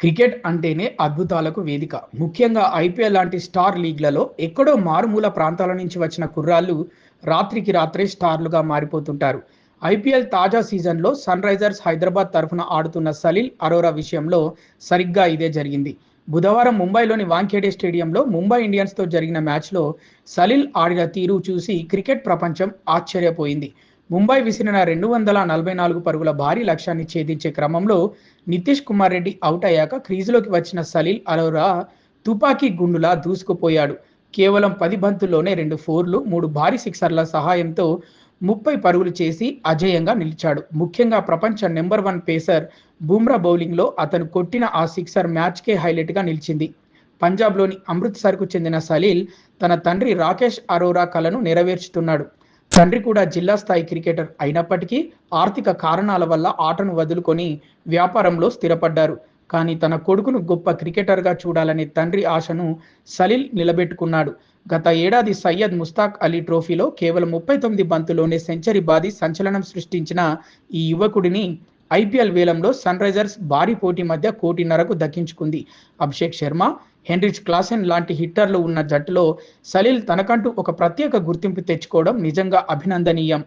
Cricket అంటేనే అద్భుతాలకు వేదిక. ముఖ్యంగా ఐపీఎల్ లాంటి స్టార్ లీగ్‌లలో ఎక్కడో మారుమూల ప్రాంతాల నుంచి వచ్చిన కుర్రాళ్ళు రాత్రికి రాత్రే స్టార్లుగా మారిపోతుంటారు. ఐపీఎల్ తాజా సీజన్‌లో సన్‌రైజర్స్ హైదరాబాద్ తరఫున ఆడుతున్న సలీల్ అరోరా విషయంలో సరిగ్గా ఇదే జరిగింది. బుధవారం ముంబైలోని వాంఖేడే స్టేడియంలో ముంబై ఇండియన్స్‌తో జరిగిన మ్యాచ్‌లో సలీల్ ఆడిన తీరు చూసి క్రికెట్ ప్రపంచం ఆశ్చర్యపోయింది. ముంబై విసిరిన 244 పరుగుల భారీ లక్ష్యాన్ని ఛేదించే క్రమంలో నితీష్ కుమార్ రెడ్డి అవుట్ అయ్యాక క్రీజులోకి వచ్చిన సలీల్ అరోరా తుపాకీ గుండులా దూసుకుపోయాడు. కేవలం 10 బంతుల్లోనే 2 ఫోర్లు, 3 భారీ సిక్సర్ల సహాయంతో 30 పరుగులు చేసి అజేయంగా నిలిచాడు. ముఖ్యంగా ప్రపంచ నెంబర్ 1 పేసర్ బుమ్రా బౌలింగ్‌లో అతను కొట్టిన ఆ సిక్సర్ మ్యాచ్‌కే హైలైట్‌గా నిలిచింది. పంజాబ్‌లోని అమృత్‌సర్‌కు చెందిన సలీల్ తన తండ్రి రాకేష్ అరోరా కలను నెరవేర్చుతున్నాడు. తండ్రి కూడా జిల్లా స్థాయి క్రికెటర్ అయినప్పటికీ ఆర్థిక కారణాల వల్ల ఆటను వదులుకొని వ్యాపారంలో స్థిరపడ్డారు. కానీ తన కొడుకును గొప్ప క్రికెటర్‌గా చూడాలనే తండ్రి ఆశను సలీల్ నిలబెట్టుకున్నాడు. గత ఏడాది సయ్యద్ ముస్తాక్ అలీ ట్రోఫీలో కేవలం 39 బంతుల్లోనే సెంచరీ బాది సంచలనం సృష్టించిన ఈ యువకుడిని ఐపీఎల్ వేలంలో సన్‌రైజర్స్ భారీ పోటీ మధ్య 1,50,00,000కు దక్కించుకుంది. అభిషేక్ శర్మ, హెన్రిచ్ క్లాసెన్ లాంటి హిట్టర్లు ఉన్న జట్టులో సలీల్ తనకంటూ ఒక ప్రత్యేక గుర్తింపు తెచ్చుకోవడం నిజంగా అభినందనీయం.